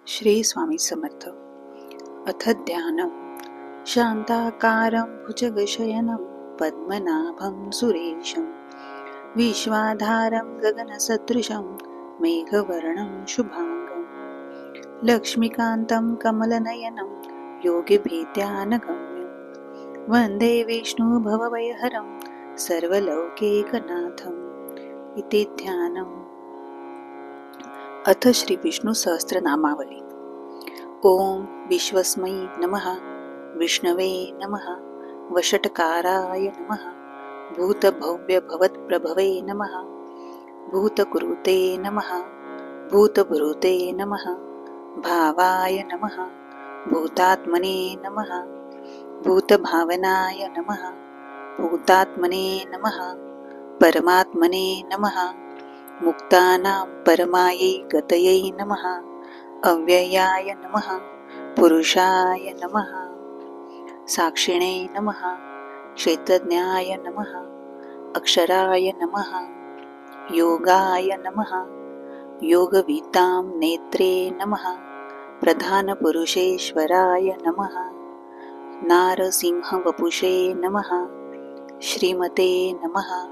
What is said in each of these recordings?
श्री स्वामी समर्थ. अथ ध्यानम्. शांताकारं भुजगशयनं पद्मनाभं सुरेशं विश्वाधारं गगनसदृशं मेघवर्णं शुभांगं लक्ष्मीकान्तं कमलनयनं योगिभीत्यानगम्यं वन्दे विष्णु भवभयहरं सर्वलौकिकनाथम्. इति ध्यानम्. अथ श्री विष्णू सहस्रनामावली. ओम विश्वस्मै नमः, विष्णवे नमः, वषट्काराय नमः, भूतभव्य भवत्प्रभवे नमः, भूतकृते नमः, भूतभृते नमः, भावाय नमः, भूतात्मने नमः, भूतभावनाय नमः, भूतात्मने नमः, परमात्मने नमः, मुक्तानां परमायै गतयै नमः, अव्ययाय नमः, पुरुषाय नमः, साक्षिणे नमः, क्षेत्रज्ञाय नमः, अक्षराय नमः, योगाय नमः, योगवितां नेत्रे नमः, प्रधानपुरुषेश्वराय नमः, नारसिंहवपुषे नमः, श्रीमते नमः,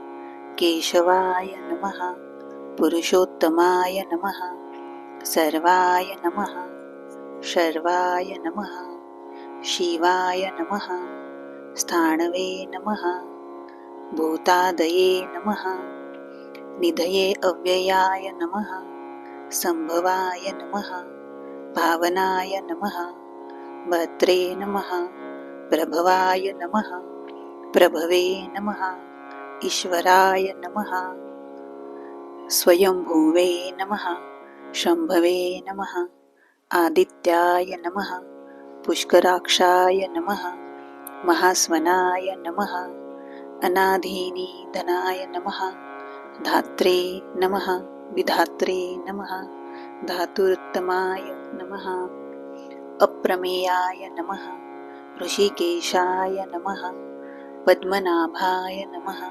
केशवाय नमः, पुरुषोत्तमाय नमः, सर्वाय नमः, शर्वाय नमः, शिवाय नमः, स्थाणवे नमः, भूतादये नमः, निधये अव्ययाय नमः, संभवाय नमः, भावनाय नमः, भद्रे नमः, प्रभवाय नमः, प्रभवे नमः, ईश्वराय नमः, स्वयंभुवे नमः, शंभवे नमः, आदित्याय नमः, पुष्कराक्षाय नमः, महास्वनाय नमः, अनाधिनिधनाय नमः, धात्रे नमः, विधात्रे नमः, धातुरुत्तमाय नमः, अप्रमेयाय नमः, ऋषिकेशाय नमः, पद्मनाभाय नमः,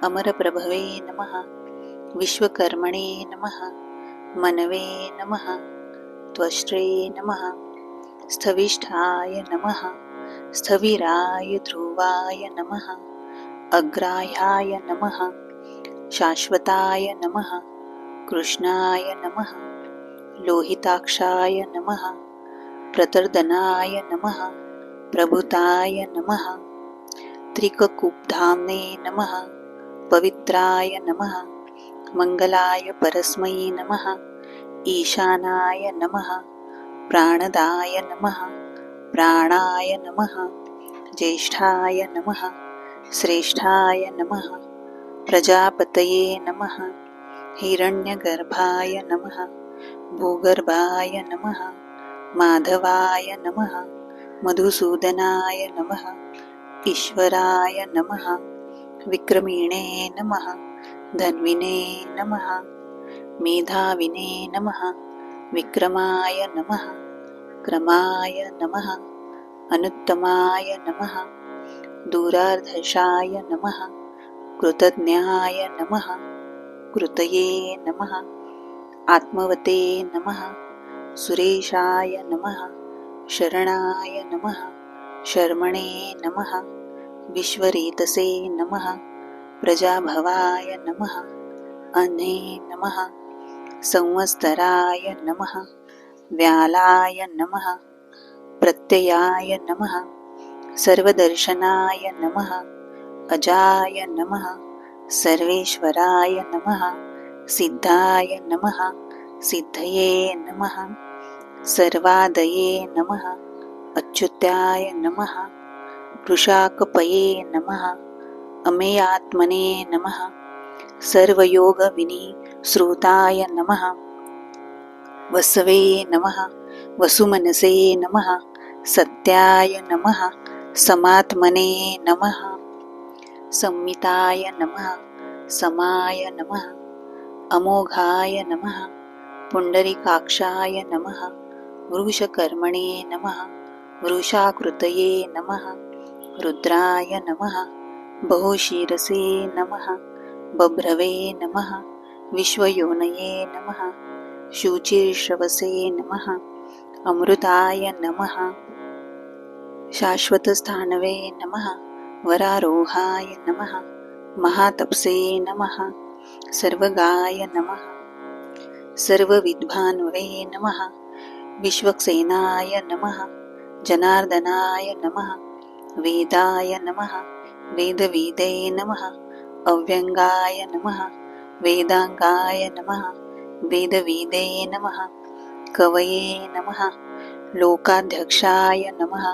अमरप्रभवे नमः, विश्वकर्मणे नमः, मनवे नमः, त्वष्ट्रे नमः, स्थविष्ठाय नमः, स्थविराय ध्रुवाय नमः, अग्राह्याय नमः, शाश्वताय नमः, कृष्णाय नमः, लोहिताक्षाय नमः, प्रतर्दनाय नमः, प्रभुताय नमः, त्रिककुब्धाम्ने नमः, पवित्राय नमः, मंगलाय परस्मै नमः, ईशानाय नमः, प्राणदाय नमः, प्राणाय नमः, ज्येष्ठाय नमः, श्रेष्ठाय नमः, प्रजापतये नमः, हिरण्यगर्भाय नमः, भूगर्भाय नमः, माधवाय नमः, मधुसूदनाय नमः, ईश्वराय नमः, विक्रमिणे नमः, धन्विने नमः, मेधाविने नमः, विक्रमाय नमः, क्रमाय नमः, अनुत्तमाय नमः, दूरार्धशाय नमः, कृतज्ञाय नमः, कृतये नमः, आत्मवते नमः, सुरेशाय नमः, शरणाय नमः, शर्मणे नमः, विश्वरेतसे नमः, प्रजाभवाय नमः, अन्ने नमः, संवत्सराय नमः, व्यालाय नमः, प्रत्ययाय नमः, सर्वदर्शनाय नमः, अजाय नमः, सर्वेश्वराय नमः, सिद्धाय नमः, सिद्धये नमः, सर्वादये नमः, अच्युताय नमः, वृषाकपये नमः, अमेयात्मने नमः, सर्वयोगविनी श्रुताय नमः, वसवे नमः, वसुमनसे नमः, सत्याय नमः, समात्मने नमः, संमिताय नमः, समाय नमः, अमोघाय नमः, पुंडरीकाक्षाय नमः, वृषकर्मणे नमः, वृषाकृतये नमः, रुद्राय नमः, बहुशीरसे नमः, बभ्रवे नमः, विश्वयोनये नमः, शुचिर्श्रवसे नमः, अमृताय नमः शाश्वतस्थानवे नमः वरारोहाय नमः महातपसे नमः सर्वगाय नमः सर्वविद्भान्वे नमः विश्वक्सेनाय नमः जनार्दनाय नमः वेदाय नमः वेदविदे नमः अव्यंगाय नमः वेदांगाय नमः वेदविदे नमः कवये नमः लोकाध्यक्षाय नमः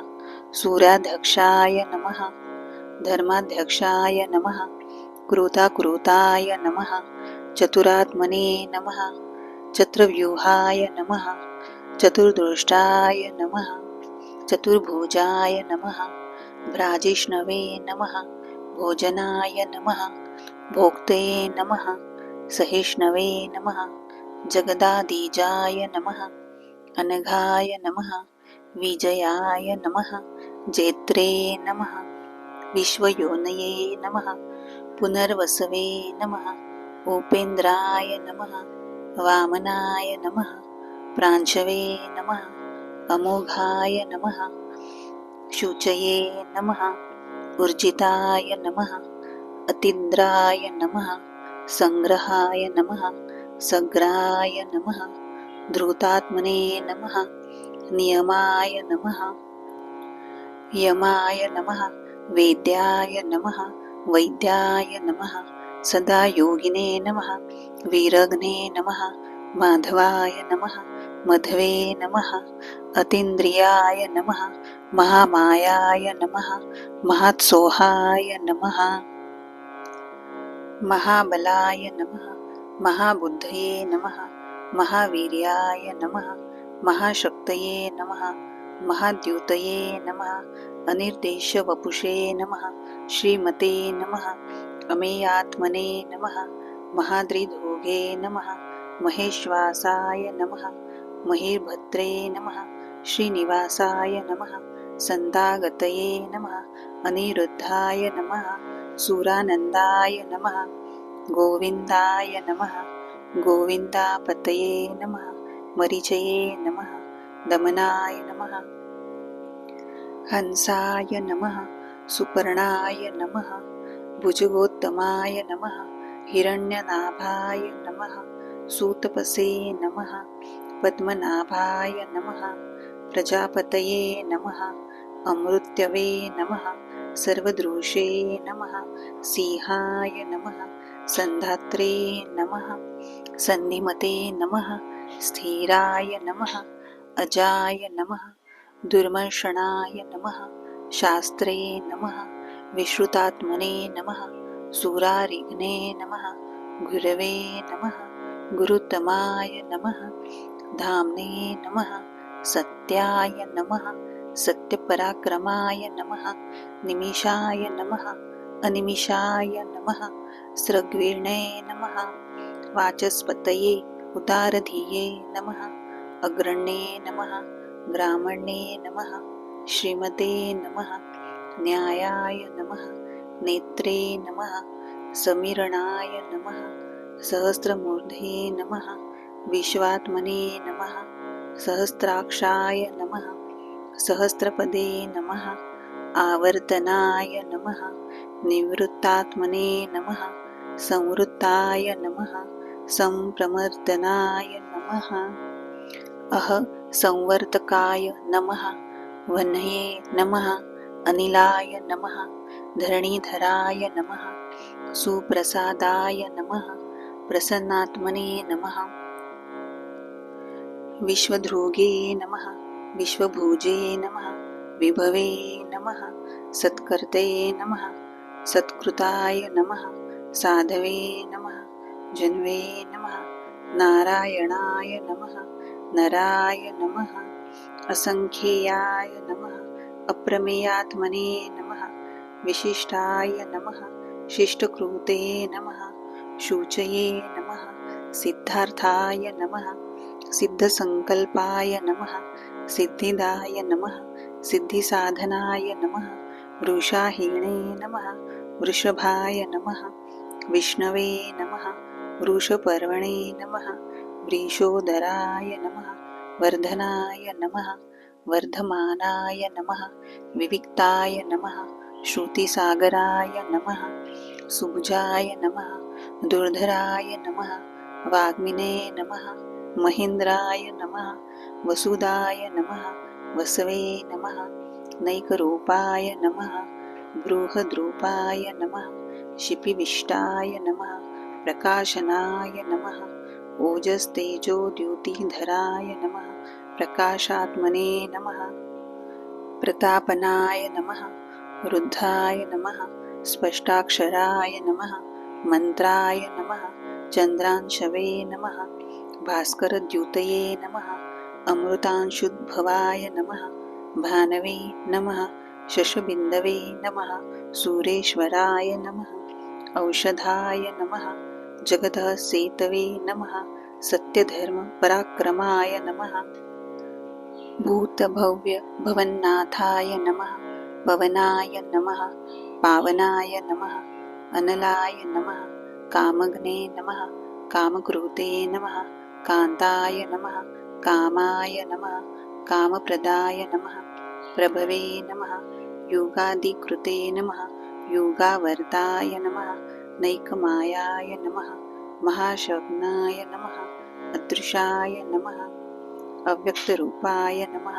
सूर्याध्यक्षाय नमः धर्माध्यक्षाय नमः कृताकृताय नमः चतुरात्मने नमः चतुर्व्यूहाय नमः चतुर्दृष्टाय नमः चतुर्भुजाय नमः भ्राजिष्णवे नमः भोजनाय नमः भोक्ते नमः सहिष्णवे नमः जगदादिजाय नमः अनघाय नमः विजयाय नमः जेत्रे नमः विश्वयोनये नमः पुनर्वसवे नमः उपेन्द्राय नमः वामनाय नमः प्रांशवे नमः अमोघाय नमः शुचये नमः ऊर्जिताय नमः अतीन्द्राय नमः संग्रहाय नमः सग्राय नमः धृतात्मने नमः नियमाय नमः यमाय नमः वेद्याय नमः वैद्याय नमः सदा योगिने नमः वीरग्ने नमः माधवाय नमः मधवे नमः अतीन्द्रियाय नमः महामायाय नमः महात्सोहाय नमः महाबलाय नमः महाबुद्धये नमः महावीर्याय नमः महाशक्तये नमः महाद्युतये नमः अनिर्देशवपुषे नमः श्रीमते नमः अमेयात्मने नमः महाद्रिधोगे नमः महेश्वासाय नमः महीर्भद्रे नमः श्रीनिवासाय नमः संदागतये नमः अनिरुद्धाय नमः सुरानन्दाय नमः गोविन्दाय नमः गोविन्दापतये नमः मरीचये नमः दमनाय नमः हंसाय नमः सुपर्णाय नमः भुजगोत्तमाय नमः हिरण्यनाभाय नमः सूतपसे नमः पद्मनाभाय नमः प्रजापतये नमः अमृत्यवे नमः सर्वदृशे नमः सिंहाय नमः संधात्रे नमः सन्निमते नमः स्थिराय नमः अजाय नमः दुर्मर्षणाय नमः शास्त्रे नमः विश्रुतात्मने नमः सुरारिघ्ने नमः गुरवे नमः गुरुतमाय नमः धाम्ने नमः सत्याय नमः सत्यपराक्रमाय नमः निमिषाय नमः अनिमिषाय नमः स्रग्वीर्णे नमः वाचस्पतये उदारधिये नमः अग्रण्ये नमः ग्रामण्ये नमः श्रीमते नमः न्यायाय नमः नेत्रे नमः समीरणाय नमः सहस्रमूर्धे नमः विश्वात्मने नमः सहस्राक्षाय नमः सहस्रपदे नमः आवर्तनाय नमः निवृत्तात्मने नमः संवृत्ताय नमः संप्रमर्दनाय नमः अह संवर्तकाय नमः वह्नये नमः अनिलाय नमः धरणीधराय नमः सुप्रसादाय नमः प्रसन्नात्मने नमः विश्वधृगे नमः विश्वभुजे नमः विभवे नमः सत्कर्ते नमः सत्कृताय नमः साधवे नमः जन्वे नमः नारायणाय नमः नराय नमः असंख्येयाय नमः अप्रमेयात्मने नमः विशिष्टाय नमः शिष्टकृते नमः शुचये नमः सिद्धार्थाय नमः सिद्धसंकल्पाय नमः सिद्धिदाय नमः सिद्धिसाधनाय नमः वृषाहीणे नमः वृषभाय नमः विष्णवे नमः वृषपर्वणे नमः वृषोदराय नमः वर्धनाय नमः वर्धमानाय नमः विविक्ताय नमः श्रुतिसागराय नमः सुभुजाय नमः दुर्धराय नमः वाग्मिने नमः महेन्द्राय नमः वसुदाय नमः वसवे नमः नैकरूपाय नमः बृहद्रूपाय नमः शिपिविष्टाय नमः प्रकाशनाय नमः ओजस्तेजोद्युतिधराय नमः प्रकाशात्मने नमः प्रतापनाय नमः रुद्धाय नमः स्पष्टाक्षराय नमः मंत्राय नमः चंद्रांशवे नमः भास्करद्युतये नमः अमृतांशुद्भवाय नमः भानवे नमः शशबिन्दवे नमः सूरेश्वराय नमः औषधाय नमः जगदसेतवे नमः सत्यधर्मपराक्रमाय नमः भूतभव्य भवन्नाथाय नमः पवनाय नमः पावनाय नमः अनलाय नमः कामग्ने नमः कामकृते नमः कान्ताय नमः कामाय नमः कामप्रदाय नमः प्रभवे नमः योगादिकृते नमः योगावर्ताय नमः नैकमायाय नमः महाशग्नाय नमः अदृशाय नमः अव्यक्तरूपाय नमः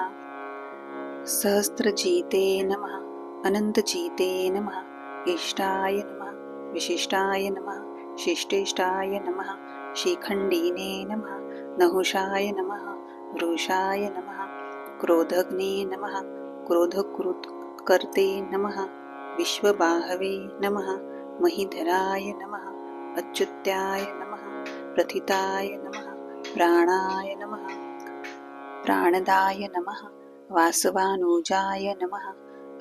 सहस्रजीते नमः अनन्तजीते नमः इष्टाय नमः विशिष्टाय नमः शिष्टेष्टाय नमः शिखण्डिने नमः नहुषाय नमः वृषाय नमः क्रोधग्ने नमः क्रोधकृत्कर्ते नमः विश्वबाहवे नमः महीधराय नमः अच्युत्याय नमः प्रथिताय नमः प्राणाय नमः प्राणदाय नमः वासवानुजाय नमः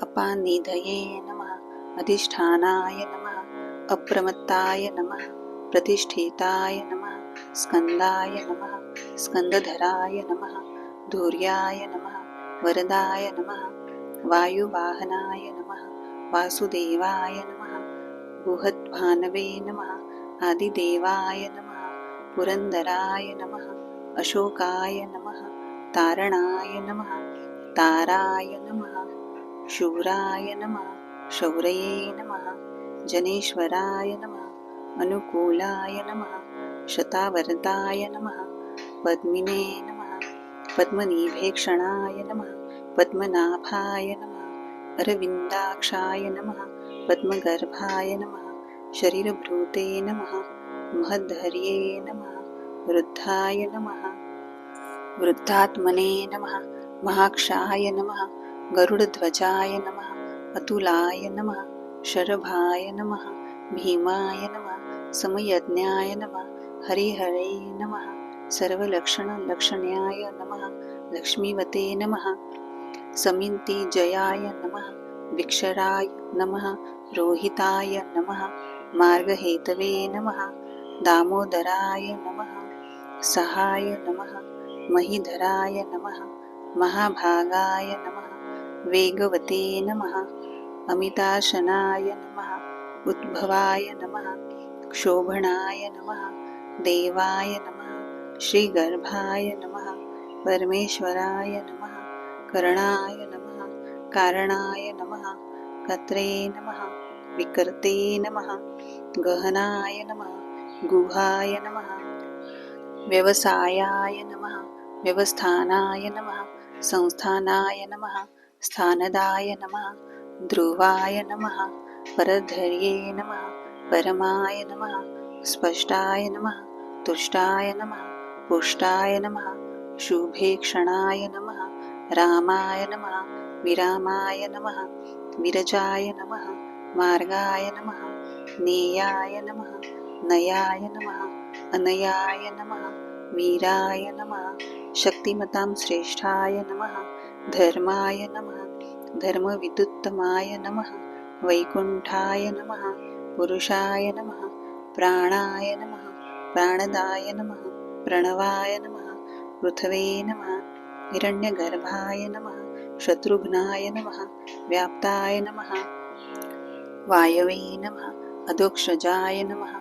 अपानिधये नमः अधिष्ठानाय नमः अप्रमत्ताय नमः प्रतिष्ठिताय नमः स्कन्दाय नमः स्कन्दधराय नमः धूर्याय नमः वरदाय नमः वायुवाहनाय नमः वासुदेवाय नमः बुहद्भानवे नमः आदिदेवाय नमः पुरन्दराय नमः अशोकाय नमः तारणाय नमः ताराय नमः शूराय नमः शौर्ये नमः जनेश्वराय नमः अनुकूलाय नमः शतावर्ताय नमः पद्मिने नमः पद्मनिभेक्षणाय नमः पद्मनाभाय नमः अरविन्दाक्षाय नमः पद्मगर्भाय नमः शरीरभृते नमः महद्धर्ये नमः वृद्धाय नमः वृद्धात्मने नमः महाक्षाय नमः गरुडध्वजाय नमः अतुलाय नमः शरभाय नमः भीमाय नमः समयज्ञाय नमः हरिहरे नमः सर्वलक्षणलक्षण्याय नमः लक्ष्मीवते नमः समितिजयाय नमः विक्षराय नमः रोहिताय नमः मार्गहेतवे नमः दामोदराय नमः सहाय नमः महीधराय नमः महाभागाय नमः वेगवते नमः अमिताशनाय नमः उद्भवाय नमः क्षोभणाय नमः देवाय नमः श्रीगर्भाय नमः परमेश्वराय नमः करणाय नमः कारणाय नमः कत्रे नमः विकर्ते नमः गहनाय नमः गुहाय नमः व्यवसायाय नमः व्यवस्थानाय नमः संस्थानाय नमः स्थानदाय नमः ध्रुवाय नमः परधर्ये नमः परमाय नमः स्पष्टाय नमः तुष्टाय नमः पुष्टाय नमः शुभेक्षणाय नमः रामाय नमः विरामाय नमः विरजाय नमः मार्गाय नमः नेयाय नमः नयाय नमः अनयाय नमः वीराय नमः शक्तिमतां श्रेष्ठाय नमः धर्माय नमः धर्मविदुत्तमाय नमः वैकुण्ठाय नमः पुरुषाय नमः प्राणाय नमः प्राणदाय नमः प्रणवाय नमः पृथ्वे नमः हिरण्यगर्भाय नमः शत्रुघ्नाय नमः व्याप्ताय नमः वायवे नमः अधोक्षजाय नमः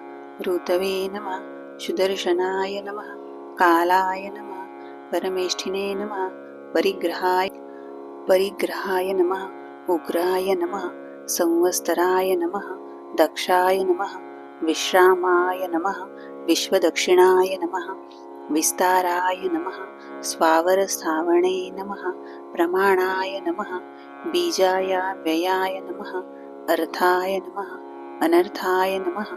ऋतवे नमः सुदर्शनाय नमः कालाय नमः परमेष्ठिने नमः परिग्रहाय नमः उग्राय नमः संवत्सराय नमः दक्षाय नमः विश्रामाय नमः विश्वदक्षिणाय नमः विस्ताराय नमः स्वावरस्थावणे नमः प्रमाणाय नमः बीजाय व्ययाय नमः अर्थाय नमः अनर्थाय नमः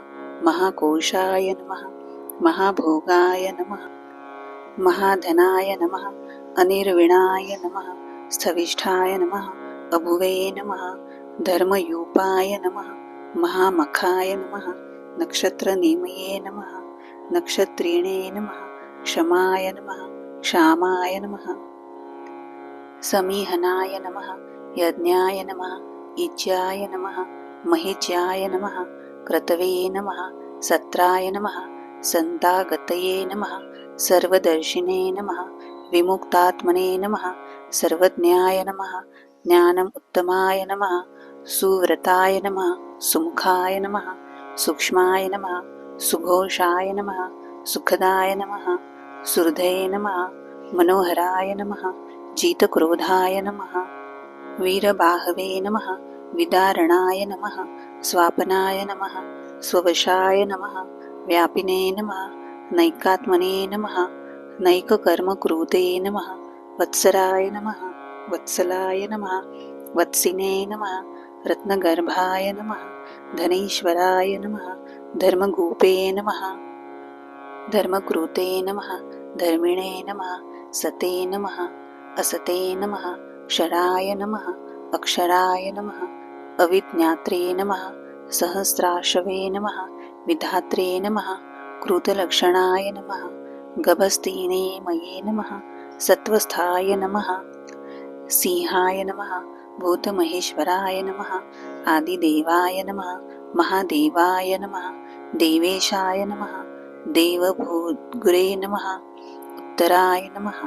महाकोशाय नमः महाभोगाय नमः महाधनाय नमः अनिर्विणाय नमः स्थविष्ठाय नमः अभुवे नमः धर्मयूपाय नमः महामखाय नमः नक्षत्रनेमये नमः नक्षत्रिणे नमः क्षमाय नमः क्षामाय नमः समीहनाय नमः यज्ञाय नमः इज्याय नमः महिज्याय नमः क्रतवे नमः सत्राय नमः संतागतये नमः सर्वदर्शिने नमः विमुक्तात्मने नमः सर्वज्ञाय नमः ज्ञानम् उत्तमाय नमः सुव्रताय नमः सुमुखाय नमः सूक्ष्माय नमः सुघोषाय नमः सुखदाय नमः सुहृदये नमः मनोहराय नमः जितक्रोधाय नमः वीरबाहवे नमः विदारणाय नमः स्वापनाय नमः स्ववशाय नमः व्यापिने नमः नैकात्मने नमः नैककर्मकृते नमः वत्सराय नमः वत्सलाय नमः वत्सिने नमः रत्नगर्भाय नमः धनेश्वराय नमः धर्मगोपे नमः धर्मकृते नमः धर्मिणे नमः सते नमः असते नमः क्षराय नमः अक्षराय नमः अविज्ञात्रे नमः सहस्राशवे नमः विधात्रे नमः कृतलक्षणाय नमः गभस्तीने मये नमः सत्वस्थाय नमः सिंहाय नमः भूतमहेश्वराय नमः आदिदेवाय नमः महादेवाय नमः देवेशाय नमः देवभूतगुरे नमः उत्तराय नमः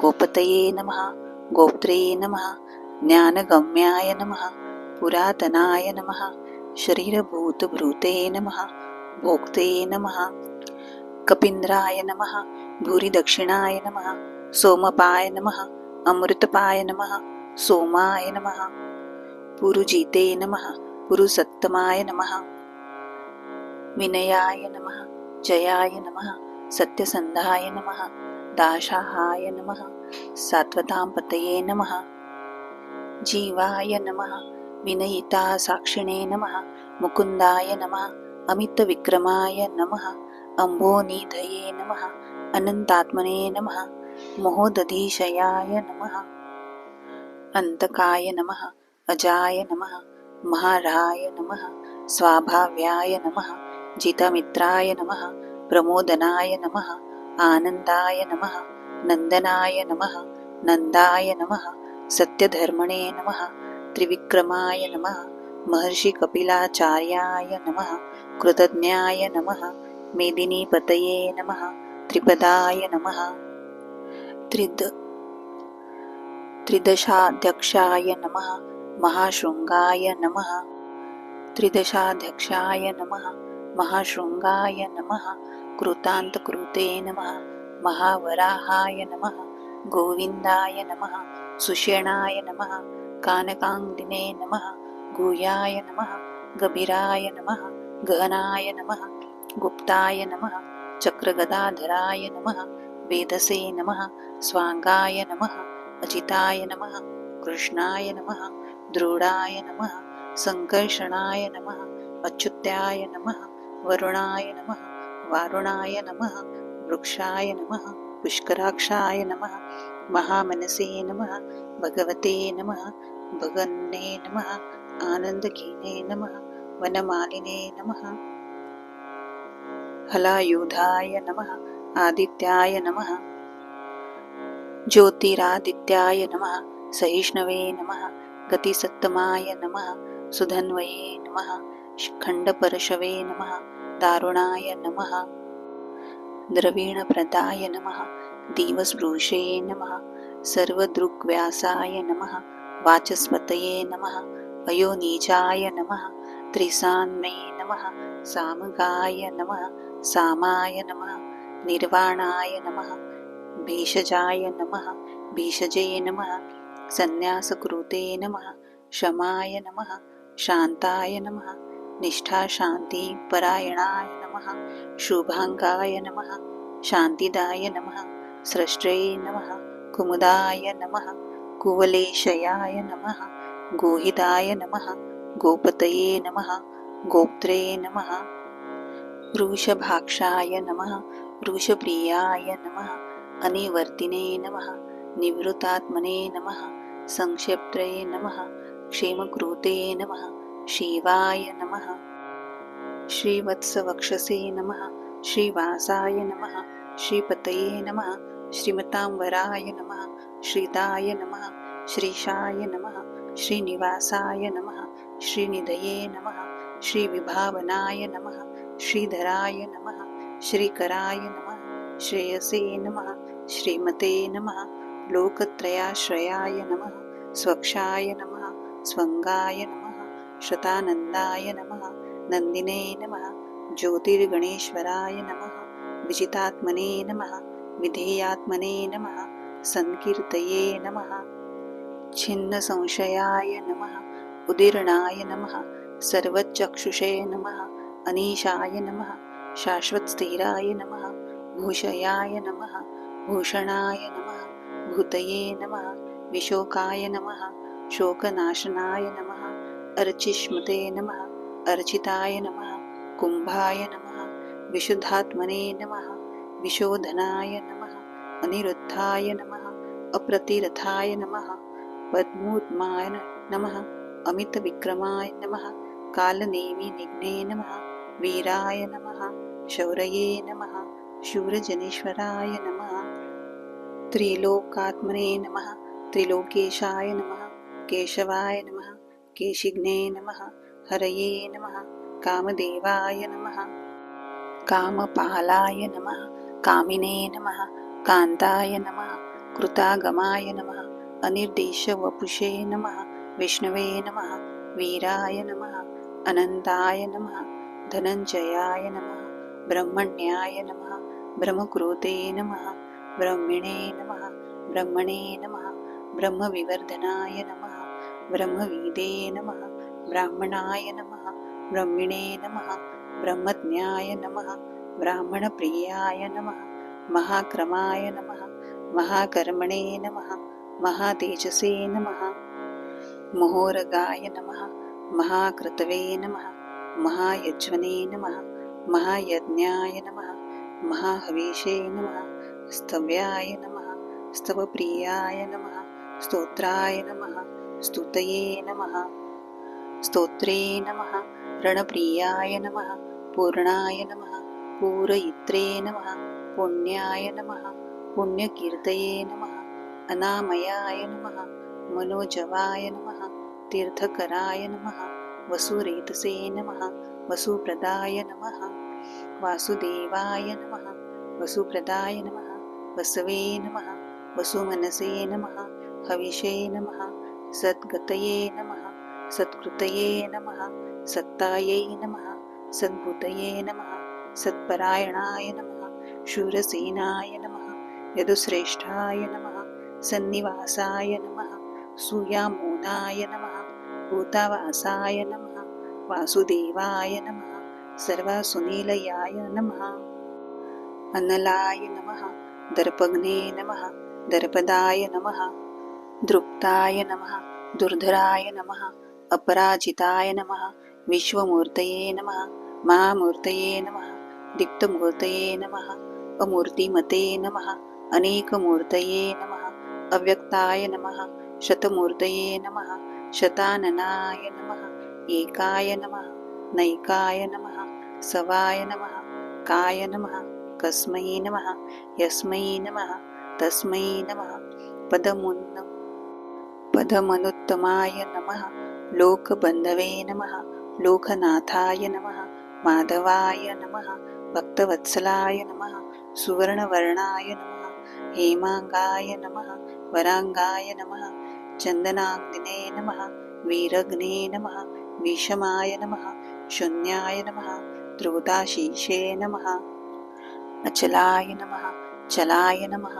गोपतये नमः गोप्त्रे नमः ज्ञानगम्याय नमः पुरातनाय नमः शरीरभूतभृते नमः भोक्ते नमः कपीन्द्राय नमः भूरिदक्षिणाय नमः सोमपाय नमः अमृतपाय नमः सोमाय नमः पुरुजिते नमः पुरुषोत्तमाय नमः विनयाय नमः जयाय नमः सत्यसन्धाय नमः दाशाहाय नमः सात्वतांपतये नमः जीवाय नमः विनयिता साक्षिणे नमः मुकुन्दाय नमः अमितविक्रमाय नमः अम्भोनिधये नमः अनन्तात्मने नमः महोदधीशयाय नमः अन्तकाय नमः अजाय नमः महाराय नमः स्वाभाव्याय नमः जितमित्राय नमः प्रमोदनाय नमः आनन्दाय नमः नन्दनाय नमः नन्दाय नमः सत्यधर्मणे नमः त्रिविक्रमाय नमः महर्षिकपिलाचार्याय नमः कृतज्ञाय नमः मेदिनीपतये नमः त्रिपदाय नमः त्रिदशाध्यक्षाय नमः महाशृङ्गाय नमः त्रिदशाध्यक्षाय नमः महाशृङ्गाय नमः कृतान्तकृते नमः महावराहाय नमः गोविन्दाय नमः सुषेणाय नमः कानकाङ्गिने नमः गुह्याय नमः गभीराय नमः गहनाय नमः गुप्ताय नमः चक्रगदाधराय नमः वेदसे नमः स्वाङ्गाय नमः अजिताय नमः कृष्णाय नमः द्रोणाय नमः संकर्षणाय नमः अच्युत्याय नमः वरुणाय नमः वारुणाय नमः वृक्षाय नमः पुष्कराक्षाय नमः महामनसे नमः भगवते नमः भगन्ने नमः आनन्दघीने नमः वनमालिने नमः हलायुधाय नमः आदित्याय नमः ज्योतिरादित्याय नमः सहिष्णवे नमः गतिसत्तमाय नमः सुधन्वये नमः खण्डपरशवे नमः दारुणाय नमः द्रवीणप्रदाय नमः दिवस्पृशे नमः सर्वदृग्व्यासाय नमः वाचस्पतये नमः अयोनीचाय नमः त्रिसान्मे नमः सामगाय नमः सामाय नमः निर्वाणाय नमः भेषजाय नमः भेषजे नमः संन्यासकृते नमः शमाय नमः शांताय नमः निष्ठाशान्ति परायणाय नमः शुभांगाय नमः शांतिदाय नमः स्रष्टे नमः कुमुदाय नमः कुवलेशयाय नमः गोहिताय नमः गोपतये नमः गोप्त्रे नमः वृषभाक्षाय नमः वृषप्रियाय नमः अनिवर्तिने नमः निवृत्तात्मने नमः संक्षेप्त्रे नमः क्षेमकृते नमः शिवाय नमः श्रीवत्सवक्षसे नमः श्रीवासाय नमः श्रीपतये नमः श्रीमतांबराय नमः श्रीदाय नमः श्रीशाय नमः श्रीनिवासाय नमः श्रीनिधये नमः श्रीविभावनाय नमः श्रीधराय नमः श्रीकराय नमः श्रेयसे नमः श्रीमते नमः लोकत्रयाश्रयाय नमः स्वक्षाय नमः स्वंगाय नमः शतानंदाय नमः नंदिने नमः ज्योतिर्गणेश्वराय नमः विजितात्मने नमः विधेयात्मने नमः संकीर्तये नमः छिन्न संशयाय नमः उदीर्णाय नमः सर्वचक्षुषे नमः अनीशाय नमः शाश्वतस्थिराय नमः भूषयाय नमः भूषणाय नमः भूतये नमः विशोकाय नमः शोकनाशनाय नमः अर्चिष्मते नमः अर्चिताय नमः कुंभाय नमः विशुद्धात्मने नमः विशोधनाय नमः अनिरुद्धाय नमः अप्रतिरथाय नमः पद्मोद्माय नमः अमितविक्रमाय नमः कालनेमिनिघ्ने नमः वीराय नमः शौरये नमः शूरजनेश्वराय नमः त्रिलोकात्मने नमः त्रिलोकेशाय नमः केशवाय नमः केशिघ्ने नमः हरये नमः कामदेवाय नमः कामपालाय नमः कामिने नमः कान्ताय नमः कृतागमाय नमः अनिर्देशवपुषे नमः विष्णवे नमः वीराय नमः अनन्ताय नमः धनञ्जयाय नमः ब्रह्मण्याय नमः ब्रह्मकृते नमः ब्रह्मिणे नमः ब्रह्मणे नमः ब्रह्मविवर्धनाय नमः ब्रह्मविदे नमः ब्राह्मणाय नमः ब्रह्मिणे नमः ब्रह्मज्ञाय नमः ब्राह्मणप्रियाय नमः महाक्रमाय नमः महाकर्मणे नमः महातेजसे नमः महोरगाय नमः महाक्रतवे नमः महायज्वने नमः महायज्ञाय नमः महाहविषे नमः स्तव्याय नमः स्तवप्रियाय नमः स्तोत्राय नमः स्तुतये नमः स्तोत्रे नमः रणप्रियाय नमः पूर्णाय नमः पूरयित्रे नमः पुण्याय नमः पुण्यकीर्तये नमः अनामयाय नमः मनोजवाय नमः तीर्थकराय नमः वसुरेतसे नमः वसुप्रदाय नमः वासुदेवाय नमः वसुप्रदाय नमः वसवे नमः वसुमनसे नमः हविषे नमः सद्गतये नमः सत्कृतये नमः सत्तायै नमः सद्भूतये नमः सत्परायणाय नमः शूरसेनाय नमः यदुश्रेष्ठाय नमः सन्निवासाय नमः सूयामोनाय नमः भूतावासाय नमः वासुदेवाय नमः सर्वासुनीलयाय नमः अनलाय नमः दर्पघ्ने नमः दर्पदाय नमः दृप्ताय नमः दुर्धराय नमः अपराजिताय नमः विश्वमूर्तये नमः महामूर्तये नमः दीप्तमूर्तये नमः अमूर्तिमते नमः अनेकमूर्तये नमः अव्यक्ताय नमः शतमूर्तये नमः शताननाय नमः एकाय नमः नैकाय नमः सवाय नमः काय नमः कस्मै नमः यस्मै नमः तस्मै नमः पदमनुत्तमाय नमः लोकबन्धवे नमः लोकनाथाय नमः माधवाय नमः भक्तवत्सलाय नमः सुवर्णवर्णाय नमः हेमांगाय नमः वरांगाय नमः चन्दनाग्निने नमः वीरग्ने नमः विषमाय नमः शून्याय नमः त्रोदाशीषे नमः अचलाय नमः चलाय नमः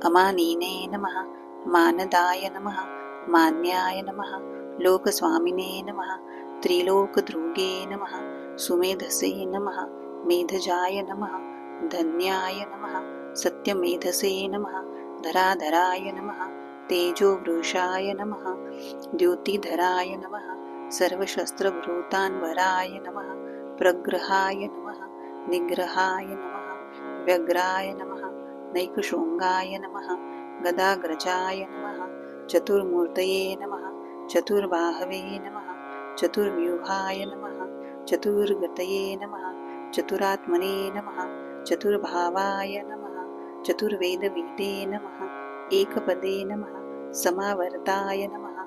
अमानीने नमः मानदाय नमः मान्याय नमः लोकस्वामिने नमः त्रिलोकद्रुगे नमः सुमेधसे नमः मेधजाय नमः धन्याय नमः सत्यमेधसे नमः धराधराय नमः तेजोवृषाय नमः द्युतिधराय नमः सर्वशस्त्रभूतान्वराय नमः प्रग्रहाय नमः निग्रहाय नमः व्यग्राय नमः नैकशृङ्गाय नमः गदाग्रजाय नमः चतुर्मूर्तये नमः चतुर्बाहवे नमः चतुर्व्यूहाय नमः चतुर्गतये नमः चतुरात्मने नमः चतुर्भावाय नमः चतुर्वेदविदे नमः एकपदे नमः समावर्ताय नमः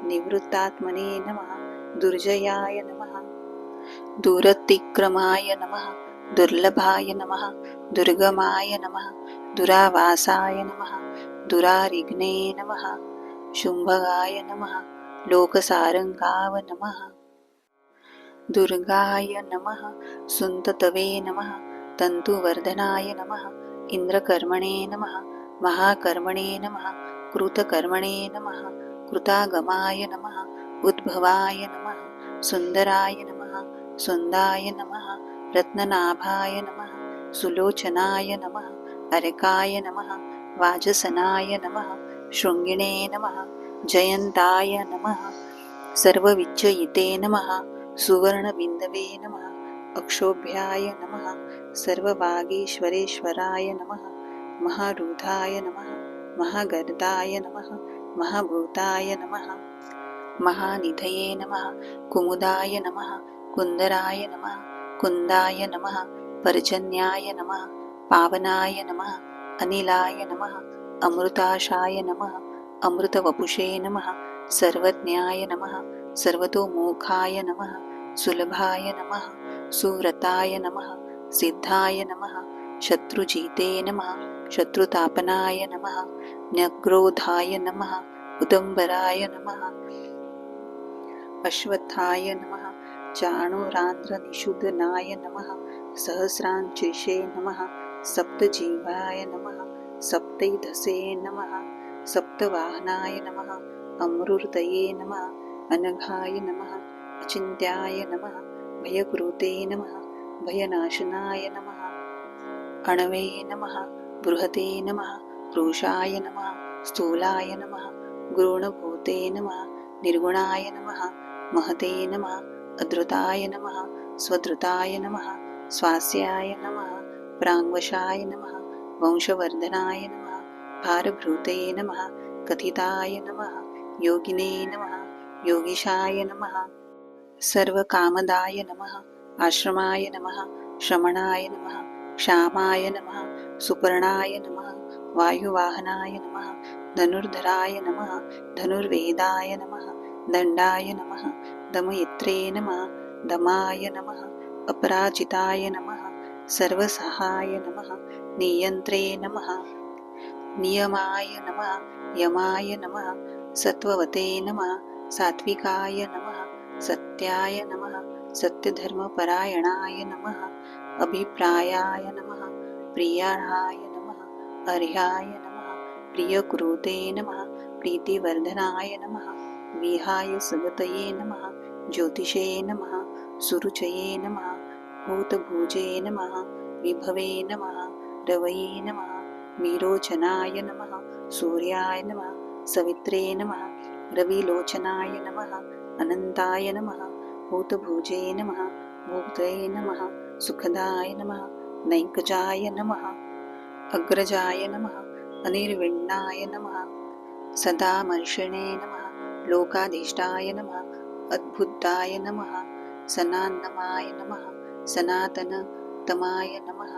निवृत्तात्मने नमः दुर्जयाय नमः दुरतिक्रमाय नमः दुर्लभाय नमः दुर्गमाय नमः दुरावासाय नमः दुरारिघ्ने नमः शुंभगाय नमः लोकसारंगाव नमः दुर्गाय नमः सुन्ततवे नमः तन्तुवर्धनाय नमः इंद्रकर्मणे नमः महाकर्मणे नमः कृतकर्मणे नमः कृतागमाय नमः उद्भवाय नमः सुन्दराय नमः सुन्दाय नमः रत्ननाभाय नमः सुलोचनाय नमः अर्काय नमः वाजसनाय नमः शृङ्गिणे नमः जयन्ताय नमः सर्वविच्चयिते नमः सुवर्णबिन्दवे नमः अक्षोभ्याय नमः सर्ववागीश्वरेश्वराय नमः महारूढाय नमः महागर्दाय नमः महाभूताय नमः महानिधये नमः कुमुदाय नमः कुन्दराय नमः कुन्दाय नमः पर्जन्याय नमः पावनाय नमः अनिलाय नमः अमृताशाय नमः अमृतवपुषे नमः सर्वज्ञाय नमः सर्वतोमुखाय नमः सुलभाय नमः सुव्रताय नमः सिद्धाय नमः शत्रुजिते नमः शत्रुतापनाय नमः न्यग्रोधाय नमः उदंबराय नमः अश्वत्थाय नमः चाणूरान्ध्रनिषूदनाय नमः सहस्रांचिषे नमः सप्तजीवाय नमः सप्तैधसे नमः सप्तवाहनाय नमः अमृतये नमः अनघाय नमः अचिन्त्याय नमः भयकृते नमः भयनाशनाय नमः अणवे नमः बृहते नमः क्रोशाय नमः स्थूलाय नमः गुणभूते नमः निर्गुणाय नमः महते नमः अधृताय नमः स्वधृताय नमः स्वास्याय नमः प्राङ्वशाय नमः वंशवर्धनाय नमः भारभृते नमः कथिताय नमः योगिने नमः योगीशाय नमः सर्वकामदाय नमः आश्रमाय नमः श्रमणाय नमः क्षामाय नमः सुपर्णाय नमः वायुवाहनाय नमः धनुर्धराय नमः धनुर्वेदाय नमः दण्डाय नमः दमयित्रे नमः दमाय नमः अपराजिताय नमः सर्वसहाय नमः नियन्त्रे नमः नियमाय नमः यमाय नमः सत्ववते नमः सात्विकाय नमः सत्याय नमः सत्यधर्मपरायणाय नमः अभिप्रायाय नमः प्रियाय नमः अर्ह्याय नमः प्रियकृते नमः प्रीतिवर्धनाय नमः विहाय सगतये नमः ज्योतिषे नमः सुरुचये नमः भूतभुजे नमः विभवे नमः रवये नमः मीरोचनाय नमः सूर्याय नमः सवित्रे नमः रविलोचनाय नमः अनन्ताय नमः भूतभुजे नमः भूतये नमः सुखदाय नमः नैकजाय नमः अग्रजाय नमः अनिर्विण्णाय नमः सदामर्षणे नमः लोकाधीष्टाय नमः अद्भुताय नमः सनान्नमाय नमः सनातनतमाय नमः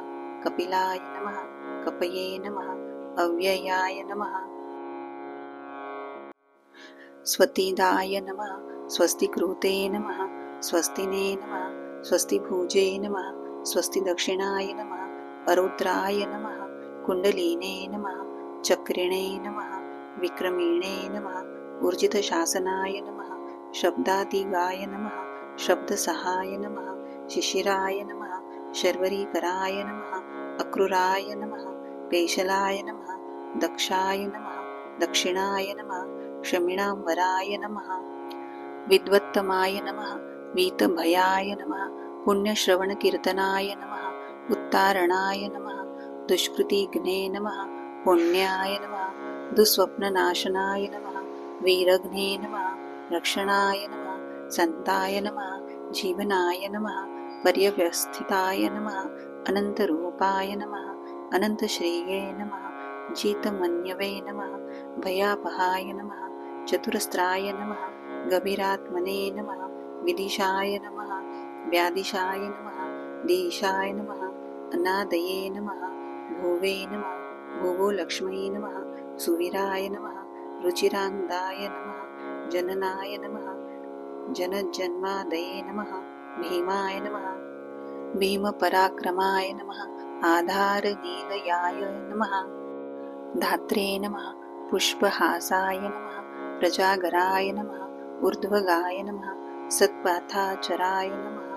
कपिलाय नमः कपये नमः अव्ययाय नमः स्वतिदाय नमः स्वस्तिकृते नमः स्वस्तिने नमः स्वस्तिभुजे नमः स्वस्तिदक्षिणाय नमः अरुद्राय नमः कुण्डलिने नमः चक्रिणे नमः विक्रमिणे नमः ऊर्जितशासनाय नमः शब्दादिगाय नमः शब्दसहाय नमः शिशिराय नमः शर्वरीकराय नमः अक्रूराय नमः पेशलाय नमः दक्षाय नमः दक्षिणाय नमः क्षमिणांबराय नमः विद्वत्तमाय नमः वीतभयाय नमः पुण्यश्रवणकीर्तनाय नमः उत्तारणाय नमः दुष्कृतिघ्ने नमः पुण्याय नमः दुःस्वप्ननाशनाय नमः वीरघ्ने नमः रक्षणाय नमः संताय नमः जीवनाय नमः पर्यवस्थिताय नमः अनन्तरूपाय नमः अनन्तश्रेये नमः जितमन्यवे नमः भयापहाय नमः चतुरस्त्राय नमः गभीरात्मने नमः विदिशाय नमः व्यादिशाय नमः देशाय नमः अनादये नमः भुवे नमः भुवोलक्ष्मै नमः सुवीराय नमः रुचिरांगाय नमः जननाय नमः जनजन्मादये नमः भीमाय नमः भीमपराक्रमाय नमः आधारनीलयाय नमः धात्रे नमः पुष्पहासाय नमः प्रजागराय नमः ऊर्ध्वगाय नमः सत्पाथाचराय नमः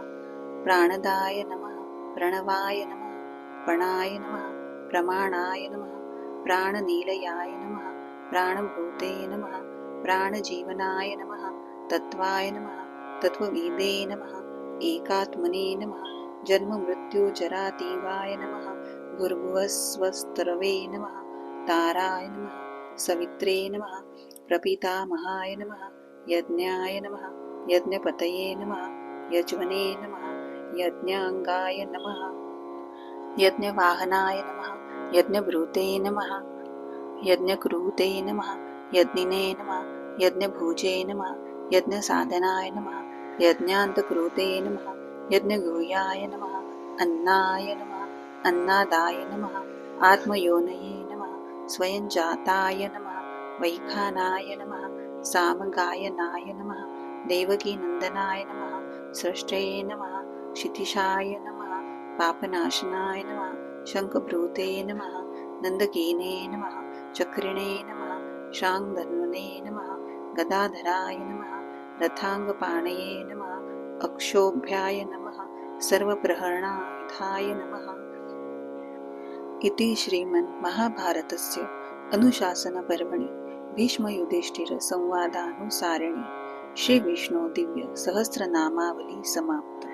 प्राणदाय नमः प्रणवाय नमः पणाय नमः प्रमाणाय नमः प्राणनीलयाय नमः प्राणभूते नमः प्राणजीवनाय नमः तत्वाय नमः तत्वविदे नमः एकात्मने नमः जन्ममृत्युजरातीवाय नमः भूर्भुवस्वस्तरवे नमः ताराय नमः सवित्रे नमः प्रपितामहाय नमः यज्ञाय नमः यज्ञपतये नमः यज्वने नमः यज्ञांगाय नमः यज्ञवाहनाय नमः यज्ञभृते नमः यज्ञकृते नमः यज्ञिने नमः यज्ञभुजे नमः यज्ञसाधनाय नमः यज्ञान्तकृते नमः यज्ञगुह्याय नमः अन्नाय नमः अन्नादाय नमः आत्मयोनये नमः स्वयंजाताय नमः वैखानाय नमः सामगायनाय नमः देवकीनन्दनाय नमः सृष्टये नमः क्षितिशाय नमः पापनाशनाय नमः शङ्खभृते नमः नन्दकीने नमः चक्रिणे नमः शाङ्गधन्वने नमः गदाधराय नमः रथाङ्गपाणये नमः अक्षोभ्याय नमः सर्वप्रहरणायुधाय नमः इति श्रीमन्महाभारतस्य अनुशासनपर्वणि भीष्मयुधिष्ठिरसंवादानुसारिणि श्रीविष्णोदिव्यसहस्रनामावली समाप्ता।